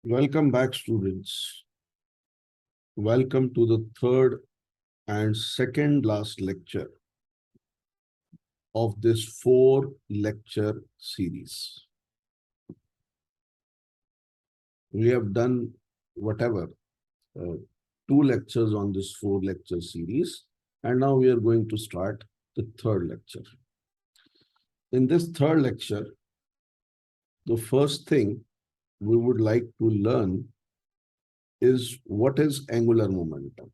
Welcome back, students. Welcome to the third and second last lecture of this 4-lecture series. We have done whatever, 2 lectures on this 4-lecture series, and now we are going to start the third lecture. In this third lecture, the first thing we would like to learn is what is angular momentum.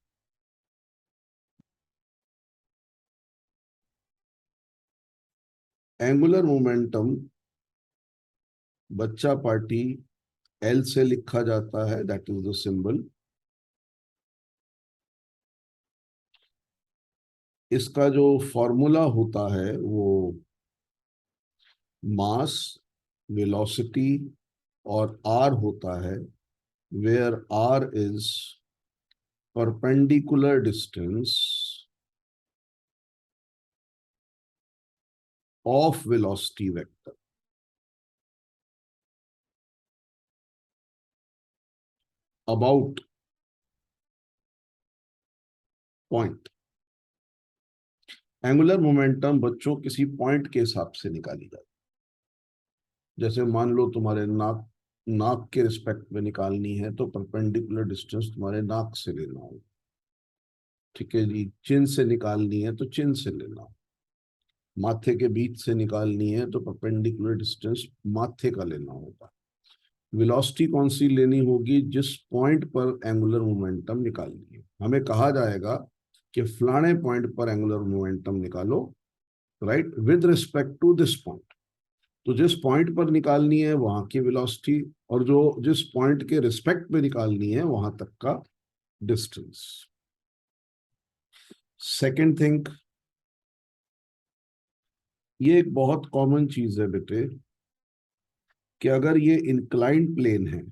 Angular momentum बच्चा party L से लिखा जाता है, that is the symbol. इसका जो formula होता है वो मास, वेलोसिटी और R होता है, where R is perpendicular distance of velocity vector about point. Angular momentum बच्चों किसी पॉइंट के हिसाब से निकाली जाती है. जैसे मान लो तुम्हारे नाक के रिस्पेक्ट में निकालनी है तो परपेंडिकुलर डिस्टेंस तुम्हारे नाक से लेना होगा. ठीक है जी. चिन से निकालनी है तो चिन से लेना होगा. माथे के बीच से निकालनी है तो परपेंडिकुलर डिस्टेंस माथे का लेना होगा. वेलोसिटी कौन सी लेनी होगी? जिस पॉइंट पर एंगुलर मोमेंटम निकालनी है. हमें कहा जाएगा कि फलाने पॉइंट पर एंगुलर मोमेंटम निकालो, right, with respect to this point. तो जिस पॉइंट पर निकालनी है वहां की वेलोसिटी और जो जिस पॉइंट के रिस्पेक्ट में निकालनी है वहां तक का डिस्टेंस. सेकेंड थिंग, ये एक बहुत कॉमन चीज है बेटे कि अगर ये इंक्लाइंड प्लेन है,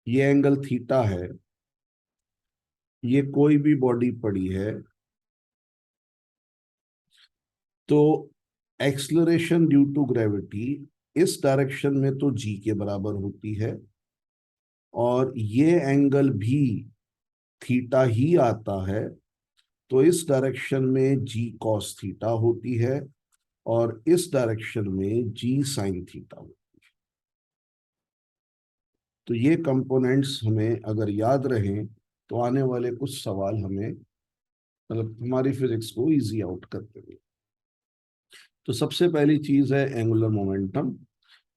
ये एंगल थीटा है, ये कोई भी बॉडी पड़ी है, तो एक्सलरेशन ड्यू टू ग्रेविटी इस डायरेक्शन में तो g के बराबर होती है और ये एंगल भी थीटा ही आता है, तो इस डायरेक्शन में g cos थीटा होती है और इस डायरेक्शन में g sin थीटा होती है. तो ये कंपोनेंट्स हमें अगर याद रहें तो आने वाले कुछ सवाल हमें मतलब हमारी फिजिक्स को इजी आउट कर देंगे. तो सबसे पहली चीज है एंगुलर मोमेंटम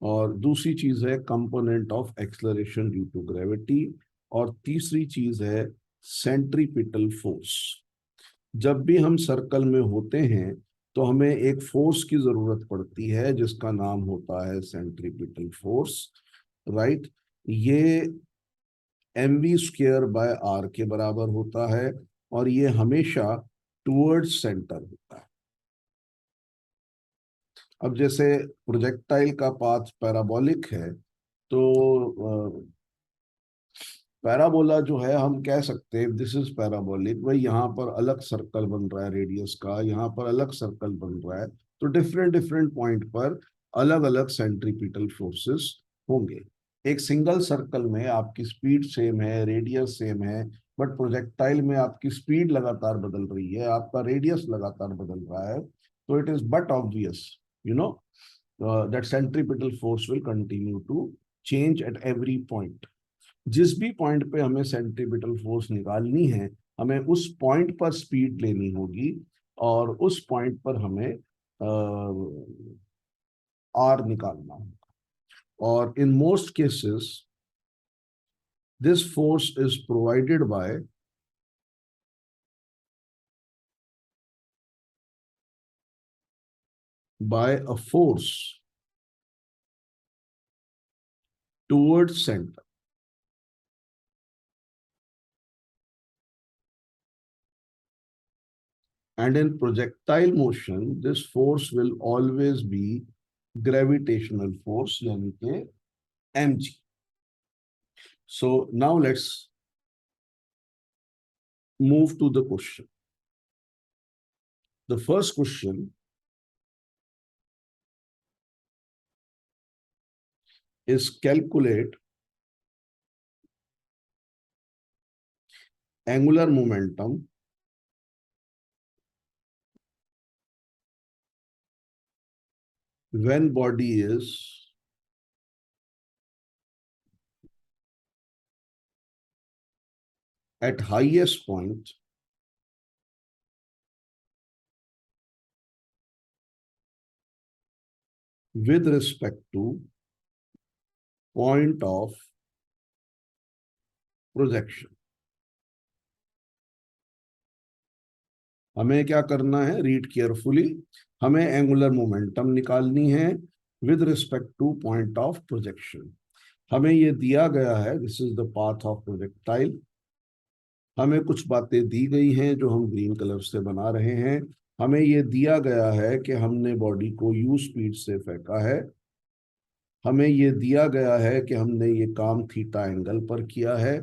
और दूसरी चीज है component of acceleration due to gravity और तीसरी चीज है सेंट्रीपिटल फोर्स. जब भी हम सर्कल में होते हैं तो हमें एक फोर्स की जरूरत पड़ती है जिसका नाम होता है सेंट्रीपिटल फोर्स, राइट. ये mv² r के बराबर होता है और ये हमेशा टुवर्ड्स सेंटर होता है. अब जैसे प्रोजेक्टाइल का पाथ पैराबोलिक है तो पैराबोला जो है हम कह सकते हैं दिस इज पैराबोलिक. भाई यहाँ पर अलग सर्कल बन रहा है रेडियस का, यहाँ पर अलग सर्कल बन रहा है, तो डिफरेंट डिफरेंट पॉइंट पर अलग अलग सेंट्रीपिटल फोर्सेस होंगे. एक सिंगल सर्कल में आपकी स्पीड सेम है, रेडियस सेम है, बट प्रोजेक्टाइल में आपकी स्पीड लगातार बदल रही है, आपका रेडियस लगातार बदल रहा है, तो it is but obvious you know that centripetal force will continue to change at every point. जिस भी पॉइंट पे हमें सेंट्रीपिटल फोर्स निकालनी है हमें उस पॉइंट पर स्पीड लेनी होगी और उस पॉइंट पर हमें आर निकालना होगा. और in most cases this force is provided by a force towards center. And in projectile motion, this force will always be gravitational force, यानी कि mg. So now let's move to the question. The first question is calculate angular momentum when body is at highest point with respect to point of projection. हमें क्या करना है, read carefully, हमें angular momentum निकालनी है with respect to point of projection. हमें ये दिया गया है, this is the path of projectile. हमें कुछ बातें दी गई हैं जो हम ग्रीन कलर से बना रहे हैं. हमें ये दिया गया है कि हमने बॉडी को यू स्पीड से फेंका है. हमें ये दिया गया है कि हमने ये काम थीटा एंगल पर किया है.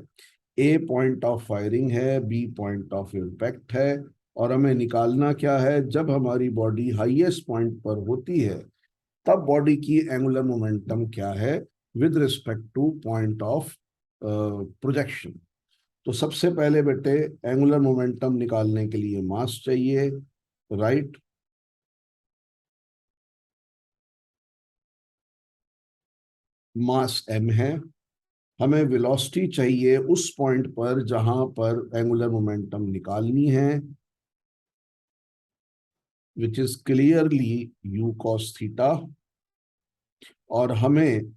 ए पॉइंट ऑफ फायरिंग है, बी पॉइंट ऑफ इम्पैक्ट है. और हमें निकालना क्या है, जब हमारी बॉडी हाईएस्ट पॉइंट पर होती है तब बॉडी की एंगुलर मोमेंटम क्या है with respect to point of projection. तो सबसे पहले बेटे एंगुलर मोमेंटम निकालने के लिए मास चाहिए, राइट. मास m है. हमें वेलोसिटी चाहिए उस पॉइंट पर जहां पर एंगुलर मोमेंटम निकालनी है, which is clearly u cos theta. और हमें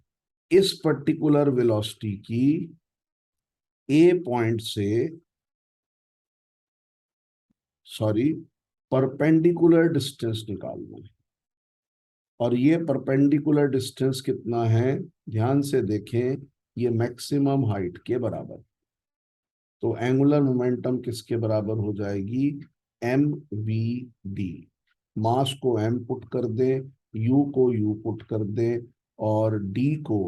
इस पर्टिकुलर वेलोसिटी की ए पॉइंट से, सॉरी, परपेंडिकुलर डिस्टेंस निकालना है. और ये परपेंडिकुलर डिस्टेंस कितना है, ध्यान से देखें, ये मैक्सिमम हाइट के बराबर. तो एंगुलर मोमेंटम किसके बराबर हो जाएगी, एम वी डी. मास को m पुट कर दें, u को u पुट कर दें और d को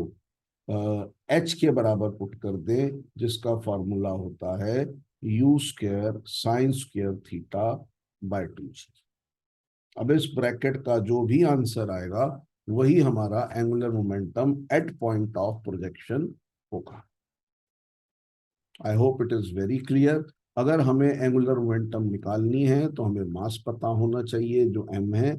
h के बराबर पुट कर दें, जिसका फॉर्मूला होता है u square sine square theta by 2g. अब इस ब्रैकेट का जो भी आंसर आएगा वही हमारा angular momentum at point of projection होगा. I hope it is very clear. अगर हमें एंगुलर मोमेंटम निकालनी है तो हमें मास पता होना चाहिए जो m है.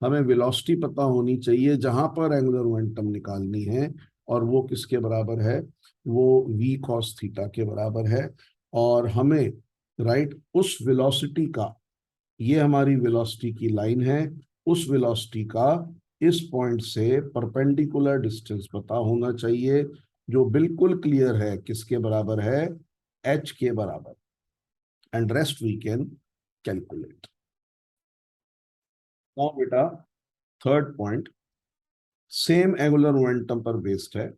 हमें वेलोसिटी पता होनी चाहिए जहां पर एंगुलर मोमेंटम निकालनी है, और वो किसके बराबर है, वो v cos थीटा के बराबर है. और हमें राइट उस वेलोसिटी का, ये हमारी वेलोसिटी की लाइन है, उस वेलोसिटी का इस पॉइंट से परपेंडिकुलर डिस्टेंस पता होना चाहिए, जो बिल्कुल क्लियर है किसके बराबर है, h के बराबर. And rest we can calculate. Now बेटा third point same angular momentum पर बेस्ड है.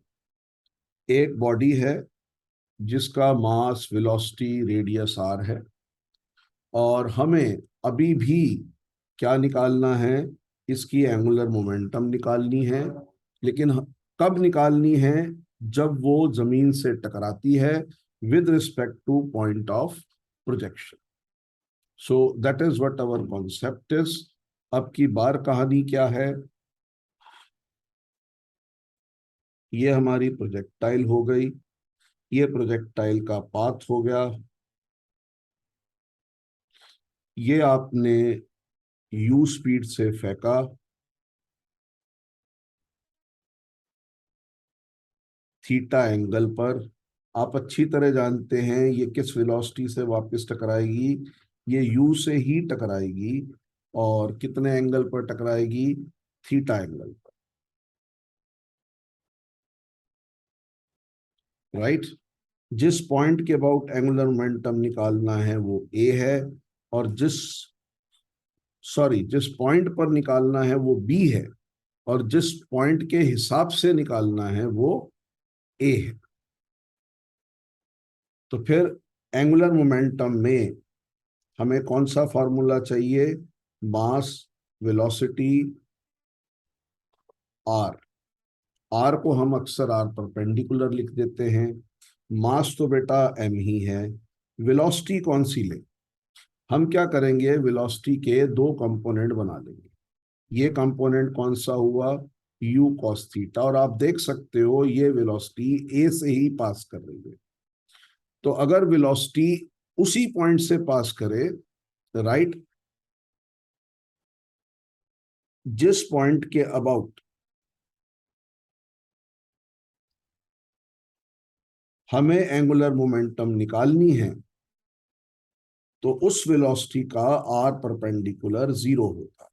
एक बॉडी है जिसका मास, वेलोसिटी, रेडियस r है, और हमें अभी भी क्या निकालना है, इसकी एंगुलर मोमेंटम निकालनी है. लेकिन कब निकालनी है, जब वो जमीन से टकराती है with respect to point of projection. So that is what our concept is. अब की बार कहानी क्या है, ये हमारी प्रोजेक्टाइल हो गई, ये प्रोजेक्टाइल का पाथ हो गया, ये आपने u स्पीड से फेंका, थीटा एंगल पर. आप अच्छी तरह जानते हैं ये किस वेलोसिटी से वापस टकराएगी, ये u से ही टकराएगी. और कितने एंगल पर टकराएगी, थीटा एंगल पर, राइट. जिस पॉइंट के अबाउट एंगुलर मोमेंटम निकालना है वो a है, और जिस पॉइंट पर निकालना है वो b है, और जिस पॉइंट के हिसाब से निकालना है वो a है. तो फिर एंगुलर मोमेंटम में हमें कौन सा फॉर्मूला चाहिए, मास, वेलोसिटी, r. r को हम अक्सर r परपेंडिकुलर लिख देते हैं. मास तो बेटा m ही है. वेलोसिटी कौन सी ले, हम क्या करेंगे, वेलोसिटी के दो कंपोनेंट बना लेंगे. ये कंपोनेंट कौन सा हुआ, यू कॉस थीटा, और आप देख सकते हो ये वेलोसिटी ए से ही पास कर रही है। तो अगर वेलोसिटी उसी पॉइंट से पास करे, राइट, जिस पॉइंट के अबाउट हमें एंगुलर मोमेंटम निकालनी है, तो उस वेलोसिटी का आर परपेंडिकुलर 0 होता है।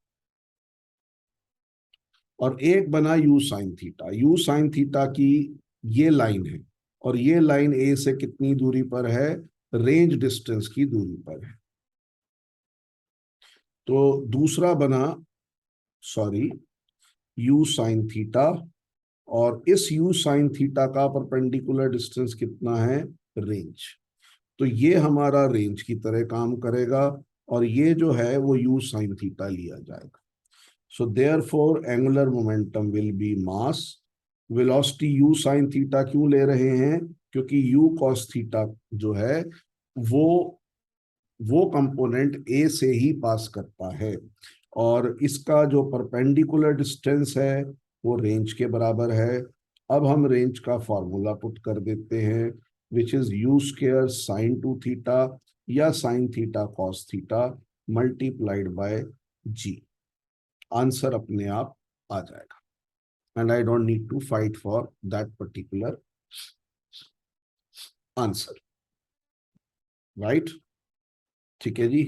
और एक बना you sine theta. You sine theta की ये लाइन है, और ये लाइन ए से कितनी दूरी पर है? रेंज डिस्टेंस की दूरी पर है। तो दूसरा बना, सॉरी, यू साइन थीटा, और इस यू साइन थीटा का परपेंडिकुलर डिस्टेंस कितना है? रेंज। तो ये हमारा रेंज की तरह काम करेगा, और ये जो है वो यू साइन थीटा लिया जाएगा। So therefore angular momentum will be mass. Velocity you sine theta क्यों ले रहे हैं? क्योंकि यू कॉस थीटा जो है वो कंपोनेंट ए से ही पास करता है, और इसका जो परपेंडिकुलर डिस्टेंस है वो रेंज के बराबर है। अब हम रेंज का फॉर्मूला पुट कर देते हैं, which is u square sine 2 theta या sine theta cos theta multiplied by g. Answer अपने आप आ जाएगा, and I don't need to fight for that particular answer, right? ठीक है जी।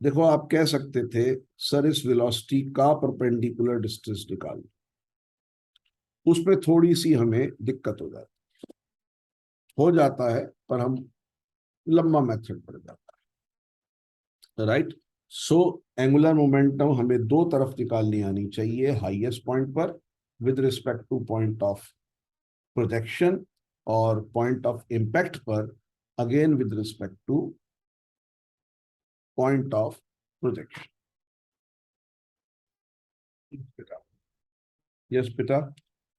देखो, आप कह सकते थे सर इस वेलोसिटी का परपेंडिकुलर डिस्टेंस निकालो, उसमें थोड़ी सी हमें दिक्कत हो जाता है, पर हम लंबा मेथड पड़ जाता है, राइट? सो एंगुलर मोमेंटम हमें दो तरफ निकालनी आनी चाहिए, हाईएस्ट पॉइंट पर with respect to point of projection, और पॉइंट ऑफ इंपैक्ट पर again with respect to point of projection. Yes बेटा।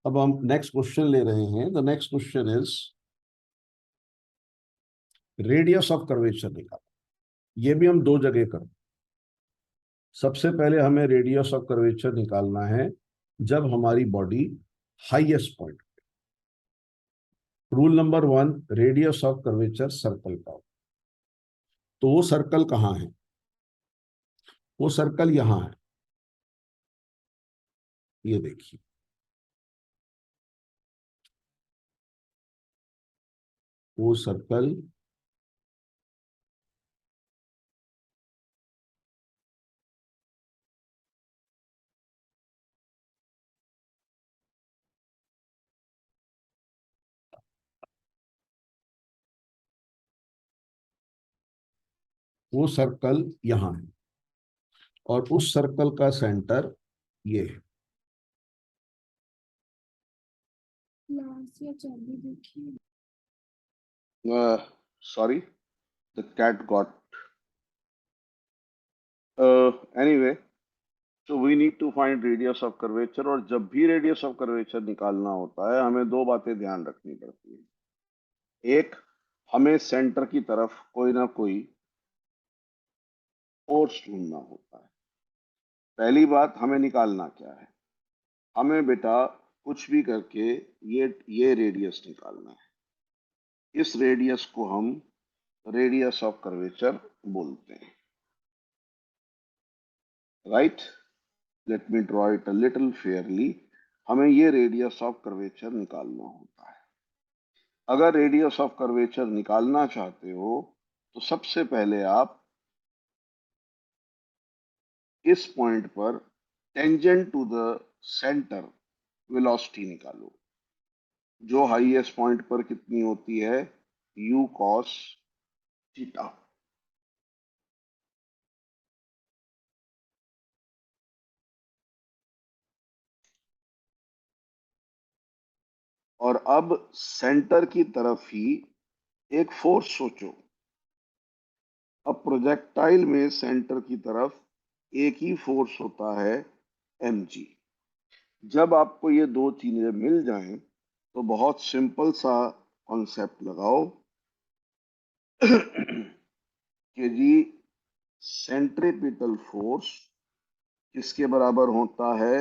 अब हम नेक्स्ट क्वेश्चन ले रहे हैं। The next question is radius of curvature निकालना। ये भी हम दो जगह करें। सबसे पहले हमें रेडियस ऑफ कर्वेचर निकालना है जब हमारी body highest point. Rule number 1, radius of curvature circle का हो। तो वो सर्कल कहाँ है? वो सर्कल यहां है, ये देखिए। वो सर्कल यहां है, और उस सर्कल का सेंटर ये है। Sorry, the cat got. Anyway, so we need to find radius of curvature, और जब भी रेडियस ऑफ कर्वेचर निकालना होता है हमें दो बातें ध्यान रखनी पड़ती है। एक, हमें सेंटर की तरफ कोई ना कोई फोर्स ढूंढना होता है। पहली बात, हमें निकालना क्या है? हमें बेटा कुछ भी करके ये रेडियस निकालना है। इस रेडियस को हम रेडियस ऑफ कर्वेचर बोलते हैं, right? Let me draw it a little Fairlie. हमें ये रेडियस ऑफ कर्वेचर निकालना होता है। अगर रेडियस ऑफ कर्वेचर निकालना चाहते हो तो सबसे पहले आप इस पॉइंट पर tangent to the centre velocity निकालो, जो हाईएस्ट पॉइंट पर कितनी होती है? u cos theta. और अब सेंटर की तरफ ही एक फोर्स सोचो। अब प्रोजेक्टाइल में सेंटर की तरफ एक ही फोर्स होता है, mg। जब आपको ये दो चीजें मिल जाएं तो बहुत सिंपल सा कॉन्सेप्ट लगाओ कि जी सेंट्रीपिटल फोर्स किसके बराबर होता है?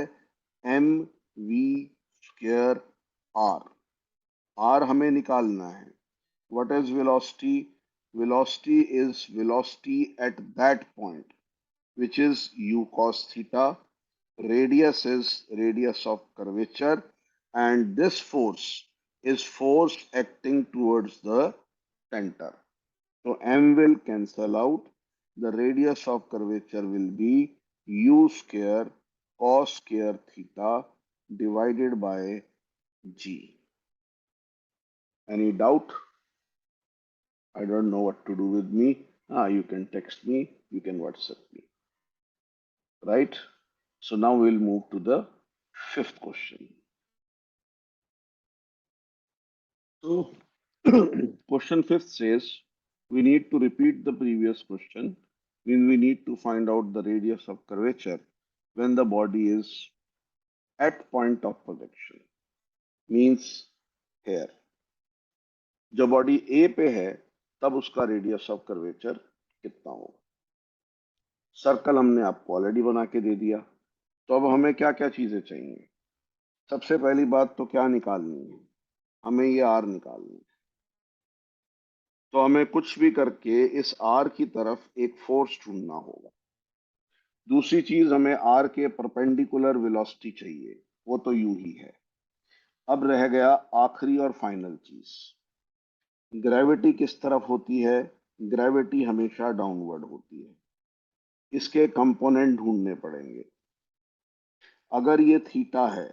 m v square r। r हमें निकालना है। What is velocity? Velocity is velocity at that point, which is u cos theta. Radius is radius of curvature, and this force is force acting towards the center. So m will cancel out. The radius of curvature will be u square cos square theta divided by g. Any doubt? I don't know what to do with me. You can text me, you can WhatsApp me. Right? So now we'll move to the fifth question. So, question fifth says we need to repeat the previous question. Means we need to find out the radius of curvature when the body is at point of projection. Means here. जब body ए पे है तब उसका radius of curvature कितना होगा। Circle हमने आपको already बना के दे दिया। तो अब हमें क्या क्या चीजें चाहिए। सबसे पहली बात तो क्या निकालनी है, हमें ये आर निकालनी है। तो हमें कुछ भी करके इस आर की तरफ एक फोर्स ढूंढना होगा। दूसरी चीज, हमें आर के परपेंडिकुलर वेलोसिटी चाहिए, वो तो यू ही है। अब रह गया आखिरी और फाइनल चीज, ग्रेविटी किस तरफ होती है। ग्रेविटी हमेशा डाउनवर्ड होती है। इसके कंपोनेंट ढूंढने पड़ेंगे। अगर ये थीटा है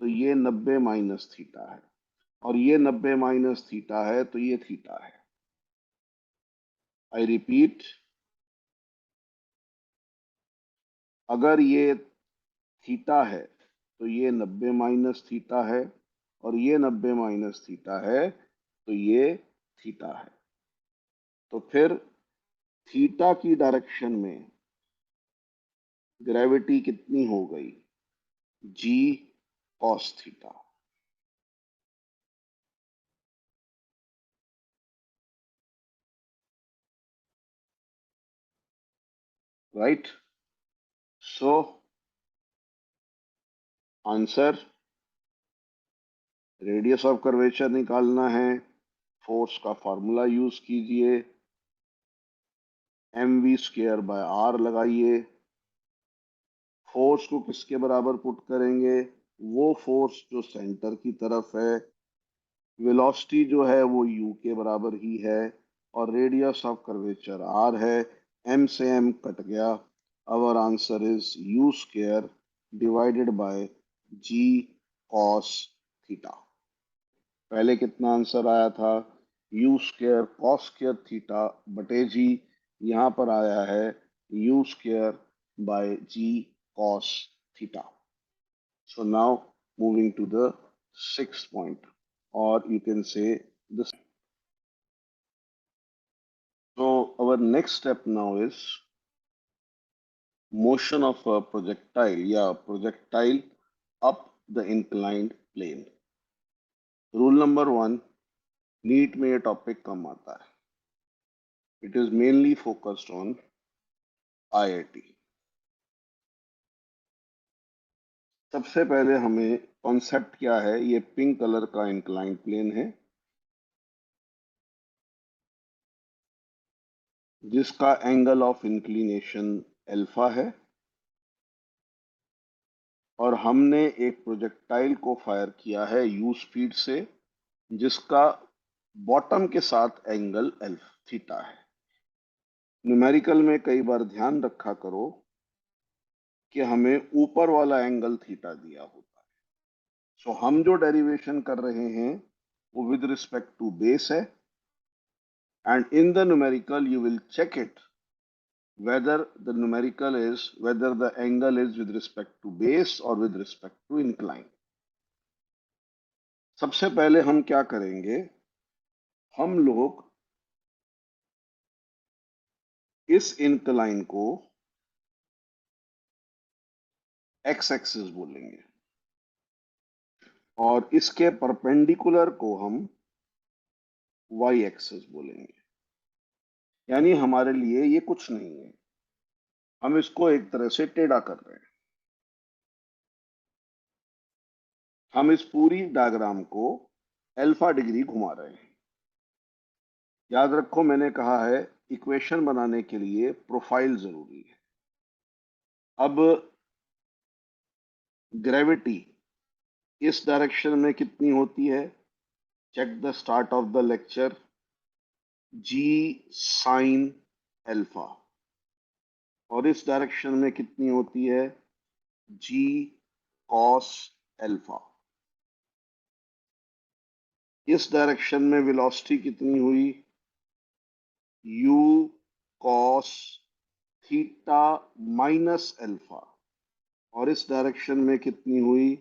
तो ये 90 माइनस थीटा है, और ये 90 माइनस थीटा है तो ये थीटा है। आई रिपीट, अगर ये थीटा है तो ये 90 माइनस थीटा है, और ये 90 माइनस थीटा है तो ये थीटा है। तो फिर थीटा की डायरेक्शन में ग्रेविटी कितनी हो गई, g cos theta. Right? So answer, radius of curvature निकालना है, फोर्स का फॉर्मूला यूज कीजिए, m v square by r लगाइए। फोर्स को किसके बराबर पुट करेंगे, वो फोर्स जो सेंटर की तरफ है। वेलोसिटी जो है वो u के बराबर ही है, और रेडियस ऑफ कर्वेचर r है। m से m कट गया। Our answer is u square divided by g cos theta. पहले कितना आंसर आया था, u square cos square theta बटे g। यहाँ पर आया है u square by g cos theta. So now moving to the sixth point, or you can say this. So our next step now is motion of a projectile, projectile up the inclined plane. Rule number 1, NEET में ये topic कम आता है। It is mainly focused on IIT. सबसे पहले हमें concept क्या है, ये पिंक कलर का इंक्लाइंड प्लेन है जिसका एंगल ऑफ इंक्लिनेशन अल्फा है, और हमने एक प्रोजेक्टाइल को फायर किया है u स्पीड से जिसका बॉटम के साथ एंगल थीटा है। न्यूमेरिकल में कई बार ध्यान रखा करो कि हमें ऊपर वाला एंगल थीटा दिया होता है। सो हम जो डेरिवेशन कर रहे हैं वो विद रिस्पेक्ट टू बेस है, and in the numerical you will check it whether the angle is with respect to base or with respect to incline. सबसे पहले हम क्या करेंगे, हम लोग इस इंक्लाइन को एक्स एक्सिस बोलेंगे, और इसके परपेंडिकुलर को हम वाई एक्सिस बोलेंगे। यानी हमारे लिए ये कुछ नहीं है, हम इसको एक तरह से टेढ़ा कर रहे हैं। हम इस पूरी डायग्राम को अल्फा डिग्री घुमा रहे हैं। याद रखो मैंने कहा है इक्वेशन बनाने के लिए प्रोफाइल जरूरी है। अब ग्रेविटी इस डायरेक्शन में कितनी होती है? Check the start of the lecture. G sine alpha. और इस डायरेक्शन में कितनी होती है? G cos alpha. इस डायरेक्शन में वेलोसिटी कितनी हुई? U cos theta minus alpha. और इस डायरेक्शन में कितनी हुई?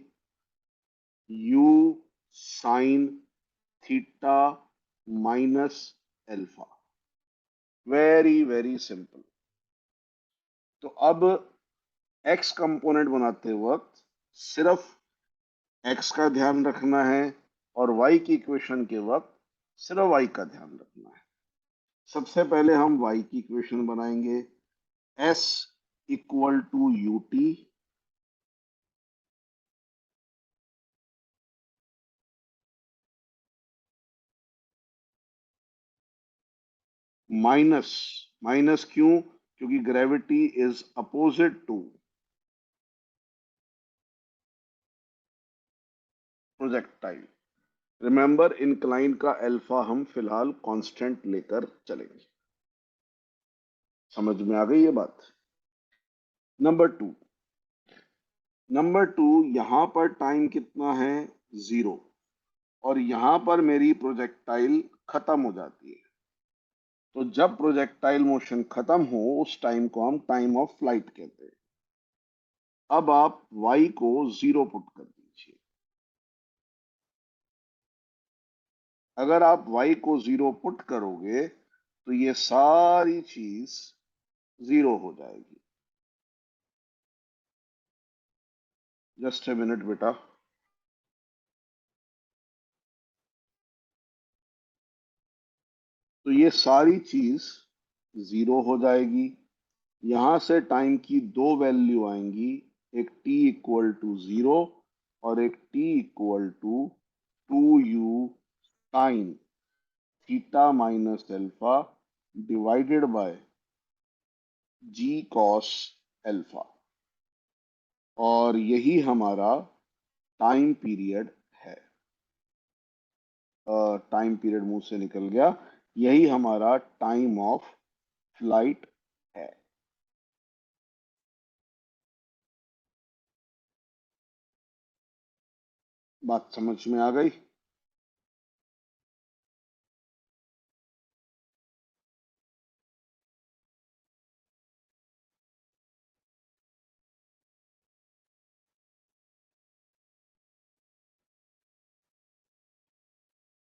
U sine theta minus alpha. Very very simple. तो अब एक्स कंपोनेंट बनाते वक्त सिर्फ एक्स का ध्यान रखना है और वाई की इक्वेशन के वक्त सिर्फ वाई का ध्यान रखना है। सबसे पहले हम वाई की इक्वेशन बनाएंगे। S equal to u t minus, minus क्यों? क्योंकि gravity is opposite to projectile. Remember incline का अल्फा हम फिलहाल कांस्टेंट लेकर चलेंगे। समझ में आ गई ये बात? नंबर 2, यहां पर टाइम कितना है? 0। और यहां पर मेरी प्रोजेक्टाइल खत्म हो जाती है। तो जब प्रोजेक्टाइल मोशन खत्म हो उस टाइम को हम टाइम ऑफ फ्लाइट कहते हैं। अब आप y को 0 पुट कर दीजिए। अगर आप y को 0 पुट करोगे तो ये सारी चीज 0 हो जाएगी। जस्ट ए मिनट बेटा। तो ये सारी चीज 0 हो जाएगी। यहां से टाइम की दो वैल्यू आएंगी, एक t इक्वल टू 0 और एक t equal to 2u sine theta minus alpha divided by g cos alpha. और यही हमारा टाइम पीरियड है। टाइम पीरियड मुंह से निकल गया। यही हमारा टाइम ऑफ फ्लाइट है। बात समझ में आ गई?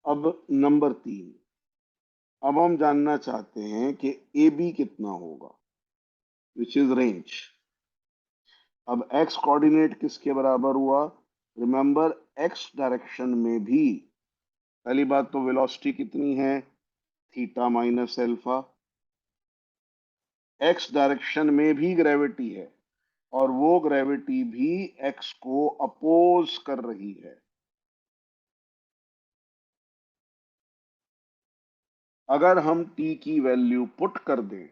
अब नंबर 3, अब हम जानना चाहते हैं कि ए बी कितना होगा, विच इज रेंज। अब एक्स कोऑर्डिनेट किसके बराबर हुआ? रिमेंबर एक्स डायरेक्शन में भी पहली बात तो वेलोसिटी कितनी है? Theta minus alpha. X direction में भी ग्रेविटी है और वो ग्रेविटी भी एक्स को अपोज कर रही है। अगर हम टी की वैल्यू पुट कर दें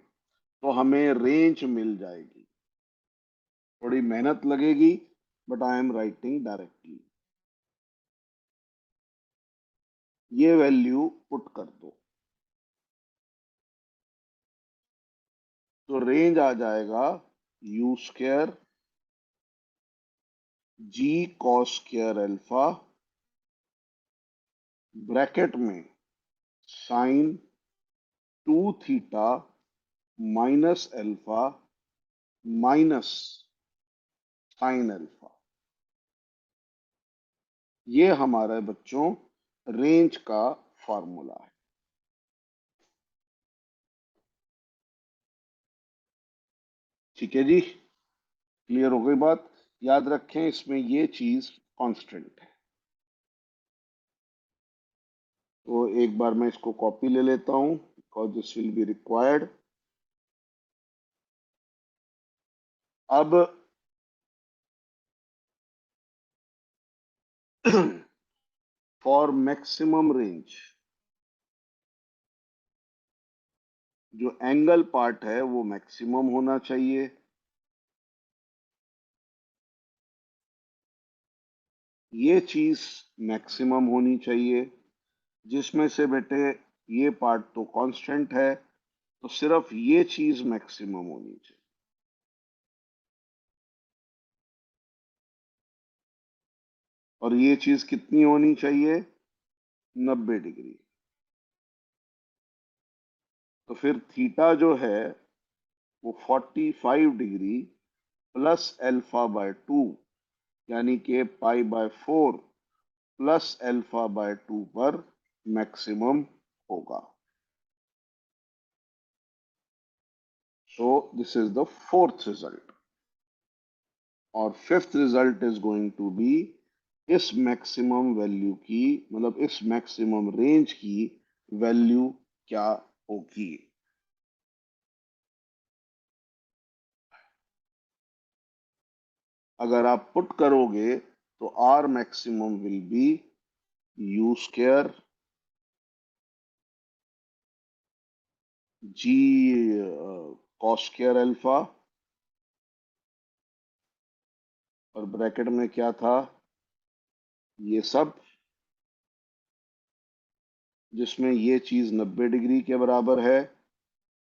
तो हमें रेंज मिल जाएगी। थोड़ी मेहनत लगेगी but I am writing directly. ये वैल्यू पुट कर दो तो रेंज आ जाएगा u square g cos square alpha bracket में sine 2 theta minus alpha minus sine alpha. ये हमारे बच्चों रेंज का फॉर्मूला है। ठीक है जी, क्लियर हो गई बात? याद रखें इसमें ये चीज कांस्टेंट है। तो एक बार मैं इसको कॉपी ले लेता हूं because this will be required. अब फॉर मैक्सिमम रेंज जो एंगल पार्ट है वो मैक्सिमम होना चाहिए, ये चीज मैक्सिमम होनी चाहिए, जिसमें से बेटे ये पार्ट तो कांस्टेंट है, तो सिर्फ ये चीज मैक्सिमम होनी चाहिए। और ये चीज कितनी होनी चाहिए? 90 डिग्री। तो फिर थीटा जो है वो 45 डिग्री प्लस अल्फा बाय 2 यानी कि pi by 4 plus alpha by 2 पर मैक्सिमम होगा। So this is the fourth result. और fifth result is going to be इस मैक्सिमम वैल्यू की, मतलब इस मैक्सिमम रेंज की वैल्यू क्या होगी। अगर आप पुट करोगे तो R maximum will be u square g cos square alpha, और ब्रैकेट में क्या था, ये सब, जिसमें ये चीज 90 डिग्री के बराबर है।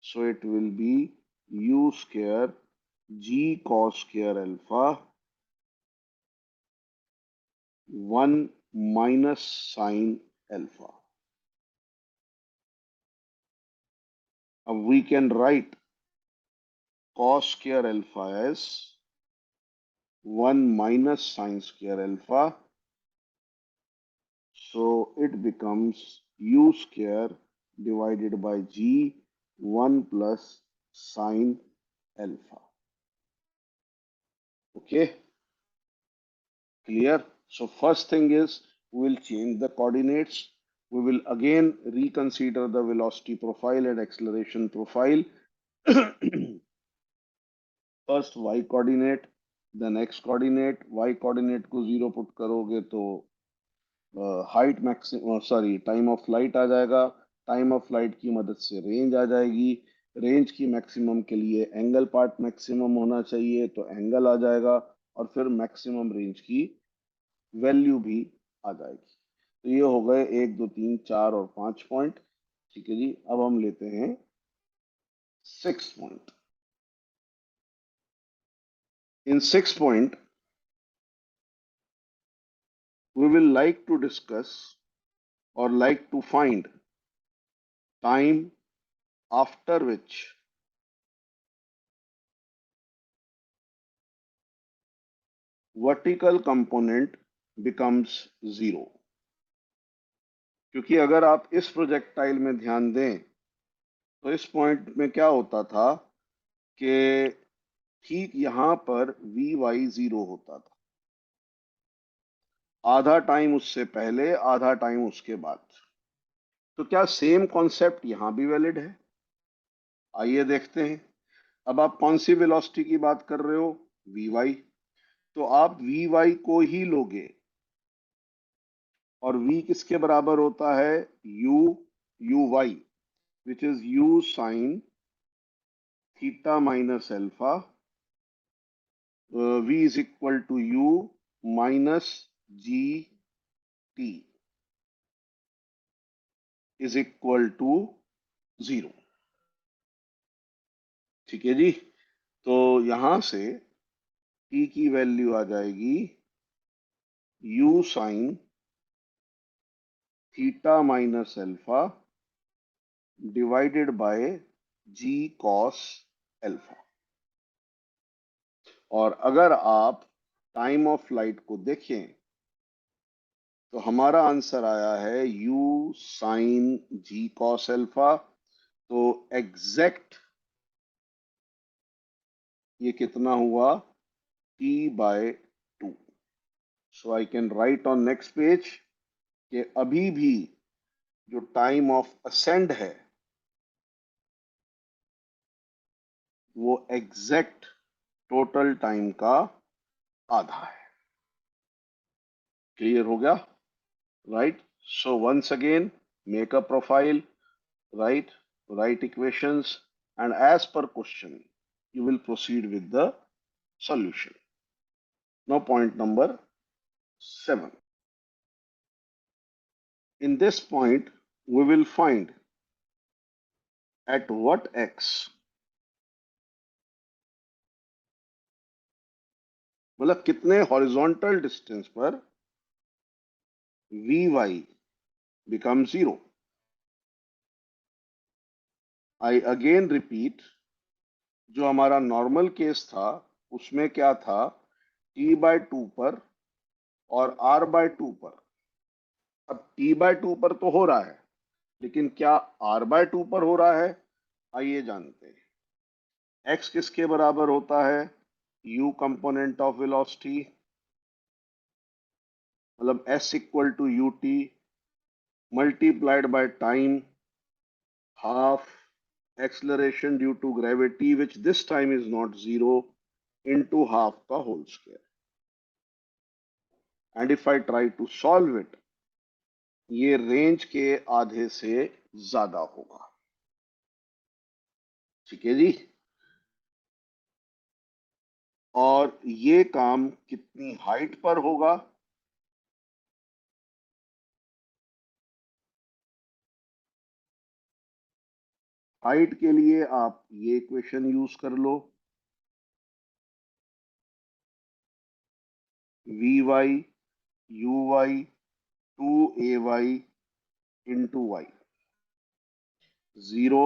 So it will be u square g cos square alpha 1 minus sine alpha. अब we can write cos square alpha as 1 minus sin square alpha, so it becomes u square divided by g 1 plus sin alpha. Okay, clear? So first thing is we will change the coordinates. We will again reconsider the velocity profile and acceleration profile. First y coordinate, then x coordinate. Y coordinate को 0 put करोगे तो height maximum, sorry, time of flight आ जाएगा। Time of flight की मदद से range आ जाएगी। Range की मैक्सिमम के लिए एंगल पार्ट मैक्सिमम होना चाहिए, तो एंगल आ जाएगा, और फिर मैक्सिमम रेंज की वैल्यू भी आ जाएगी। तो ये हो गए 1 2 3 4 और 5 पॉइंट। ठीक है जी, अब हम लेते हैं 6 point. In 6 point we will like to discuss or like to find time after which vertical component becomes zero। क्योंकि अगर आप इस प्रोजेक्टाइल में ध्यान दें तो इस पॉइंट में क्या होता था कि ठीक यहां पर वी वाई 0 होता था, आधा टाइम उससे पहले आधा टाइम उसके बाद। तो क्या सेम कॉन्सेप्ट यहां भी वैलिड है? आइए देखते हैं। अब आप कौन सी वेलोसिटी की बात कर रहे हो? V y. तो आप वी वाई को ही लोगे, और v किसके बराबर होता है? u u y, which is u sine theta minus alpha. v is equal to u minus g t is equal to 0। ठीक है जी, तो यहां से t की वैल्यू आ जाएगी u sine theta minus alpha divided by g cos alpha. और अगर आप टाइम ऑफ फ्लाइट को देखें तो हमारा आंसर आया है u sine g cos alpha. तो एग्जैक्ट ये कितना हुआ? t by 2। So I can write on next page कि अभी भी जो टाइम ऑफ असेंड है वो एग्जैक्ट टोटल टाइम का आधा है। क्लियर हो गया, right? So once again, make a profile, right, write equations, and as per question you will proceed with the solution. Now point number 7. In this point we will find at what x, मतलब कितने horizontal distance पर vy becomes 0. I again repeat, जो हमारा normal case था उसमें क्या था, t/2 पर और r/2 पर। अब t/2 पर तो हो रहा है, लेकिन क्या r/2 पर हो रहा है? आइए जानते हैं। x किसके बराबर होता है? u कंपोनेंट ऑफ वेलोसिटी, मतलब s equal to ut multiplied by time, half acceleration due to gravity which this time is not zero into half का whole square. And if I try to solve it, ये range के आधे से ज्यादा होगा। ठीक है जी। और ये काम कितनी हाइट पर होगा? हाइट के लिए आप ये इक्वेशन यूज कर लो, vy uy 2ay into y, 0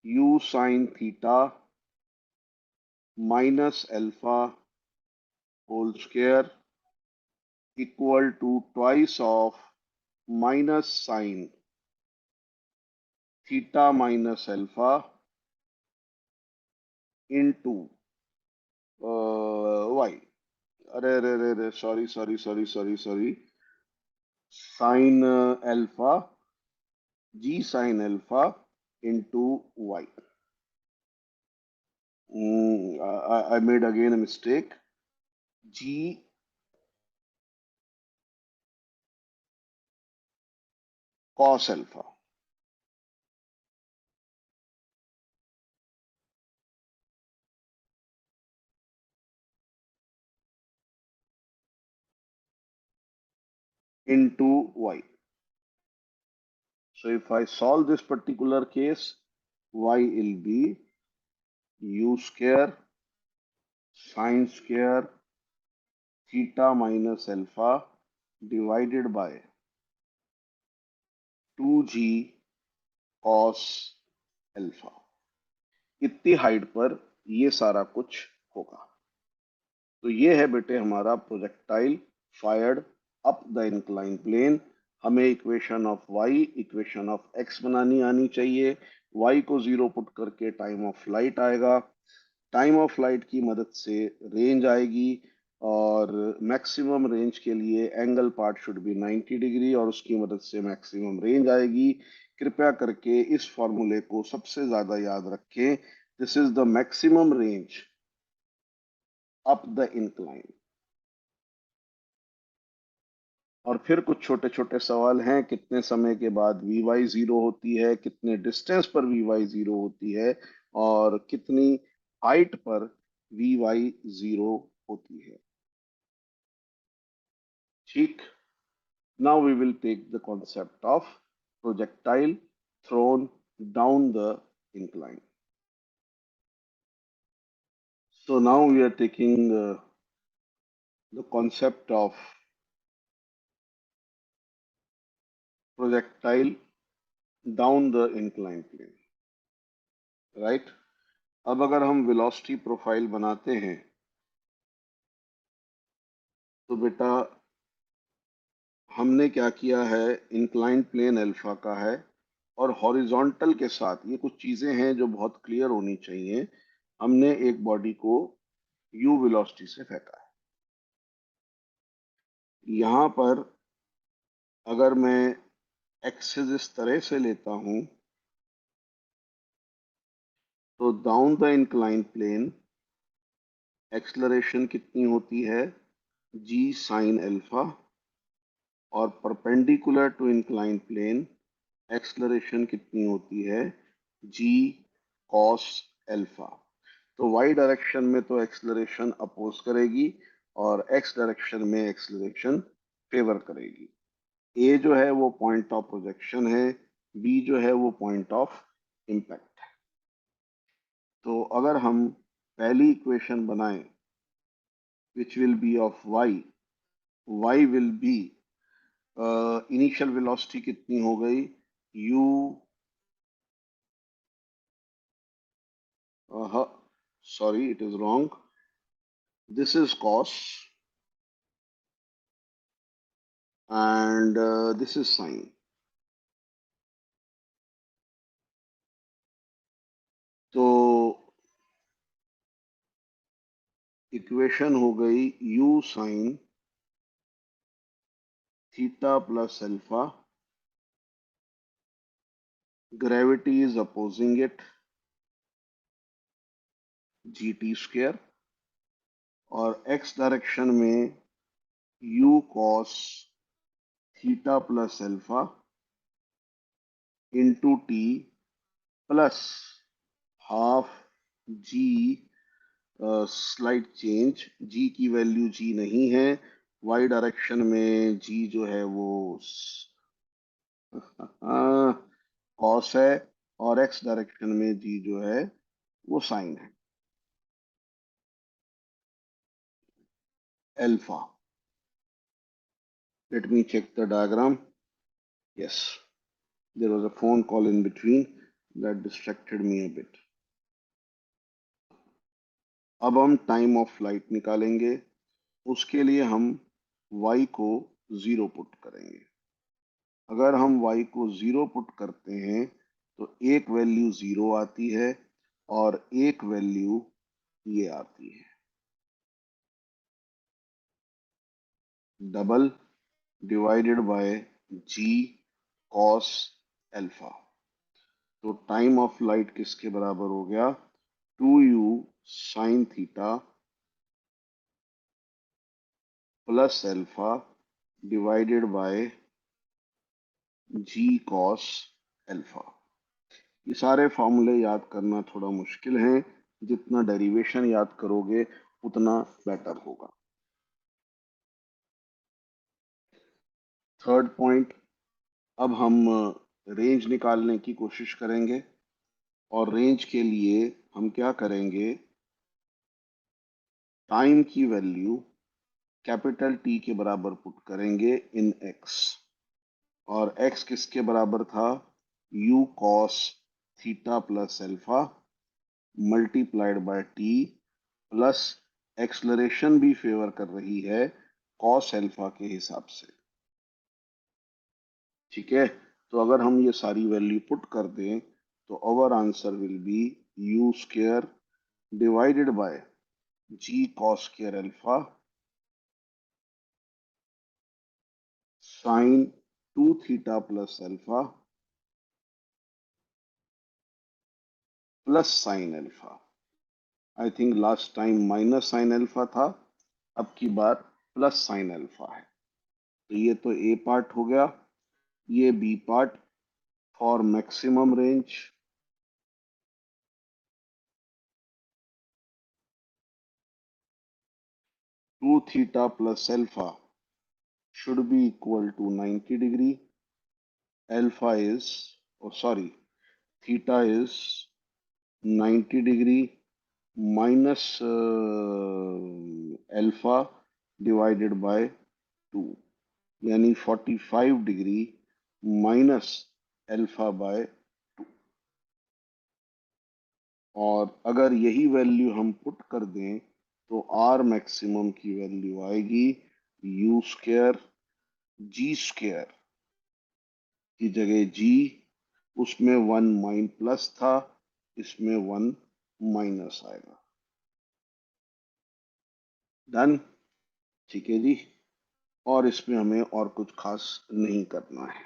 u sine theta minus alpha whole square equal to twice of minus sine theta minus alpha into y. अरे अरे अरे अरे, sorry sorry sorry sorry sorry, sine alpha, g sine alpha into y. I made again a mistake. G cos alpha into y. So if I solve this particular case, y will be u square sine square theta minus alpha divided by 2g cos alpha। इतनी height पर ये सारा कुछ होगा। तो ये है बेटे हमारा projectile fired up the incline plane. हमें equation of y, equation of x बनानी आनी चाहिए। y को 0 पुट करके टाइम ऑफ फ्लाइट आएगा, टाइम ऑफ फ्लाइट की मदद से रेंज आएगी, और मैक्सिमम रेंज के लिए angle part should be 90 degree, और उसकी मदद से मैक्सिमम रेंज आएगी। कृपया करके इस फॉर्मूले को सबसे ज्यादा याद रखें। This is the maximum range up the incline. और फिर कुछ छोटे छोटे सवाल हैं, कितने समय के बाद वी वाई जीरो होती है, कितने डिस्टेंस पर वी वाई जीरो होती है, और कितनी हाइट पर वी वाई जीरो होती है। ठीक। Now we will take the concept of projectile thrown down the incline. So now we are taking the concept of projectile down the inclined plane, right? अब अगर हम वेलोसिटी प्रोफाइल बनाते हैं तो बेटा हमने क्या किया है, इंक्लाइंड प्लेन अल्फा का है, और हॉरिजॉन्टल के साथ ये कुछ चीजें हैं जो बहुत क्लियर होनी चाहिए। हमने एक बॉडी को u वेलोसिटी से फेंका है। यहाँ पर अगर मैं एक्सिस इस तरह से लेता हूं तो down the incline plane acceleration कितनी होती है, जी साइन अल्फा, और perpendicular to incline plane acceleration कितनी होती है, जी कॉस अल्फा। तो वाई डायरेक्शन में तो एक्सलरेशन अपोज करेगी और एक्स डायरेक्शन में एक्सलरेशन फेवर करेगी। ए जो है वो पॉइंट ऑफ प्रोजेक्शन है, बी जो है वो पॉइंट ऑफ इम्पैक्ट है। तो अगर हम पहली इक्वेशन बनाएं which will be of y will be, initial velocity कितनी हो गई, u, sorry it is wrong, this is cos and this is sin। तो इक्वेशन हो गई u sin theta plus alpha, gravity is opposing it, g t square, और x direction में u cos theta plus alpha into t plus half g, slide change, g की value जी नहीं है, Y direction में जी जो है वो कॉस है, और एक्स डायरेक्शन में जी जो है वो साइन है alpha. Let me check the diagram. Yes, there was a phone call in between that distracted me a bit. अब हम टाइम ऑफ फ्लाइट निकालेंगे। उसके लिए हम y को 0 पुट करेंगे। अगर हम y को 0 पुट करते हैं तो एक वैल्यू 0 आती है और एक वैल्यू ये आती है, double divided by g cos alpha. तो टाइम ऑफ फ्लाइट किसके बराबर हो गया, 2u sine theta plus alpha divided by g cos alpha. ये सारे फॉर्मूले याद करना थोड़ा मुश्किल है, जितना डेरिवेशन याद करोगे उतना बेटर होगा। थर्ड पॉइंट, अब हम रेंज निकालने की कोशिश करेंगे, और रेंज के लिए हम क्या करेंगे, टाइम की वैल्यू कैपिटल टी के बराबर पुट करेंगे इन एक्स, और एक्स किसके बराबर था, you cos theta plus alpha multiplied by T plus acceleration भी फेवर कर रही है कॉस अल्फा के हिसाब से। ठीक है, तो अगर हम ये सारी वैल्यू पुट कर दें तो our answer will be u square divided by g cos square alpha sine 2 theta plus alpha plus sine alpha. I think last time minus sine alpha था, अब की बार प्लस साइन अल्फा है। तो ये तो ए पार्ट हो गया, ये B part for maximum range. 2 theta plus alpha should be equal to 90 degree. Alpha is, oh sorry, theta is 90 degree minus alpha divided by 2, यानी 45 डिग्री माइनस अल्फा बाय 2। और अगर यही वैल्यू हम पुट कर दें तो आर मैक्सिमम की value आएगी यू स्क्वायर जी स्क्वायर की जगह जी, उसमें 1 माइन प्लस था, इसमें 1 माइनस आएगा। डन, ठीक है जी, और इसमें हमें और कुछ खास नहीं करना है,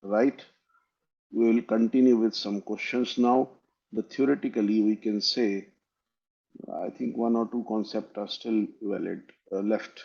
right. We will continue with some questions now. The theoretically we can say I think one or two concepts are still valid left.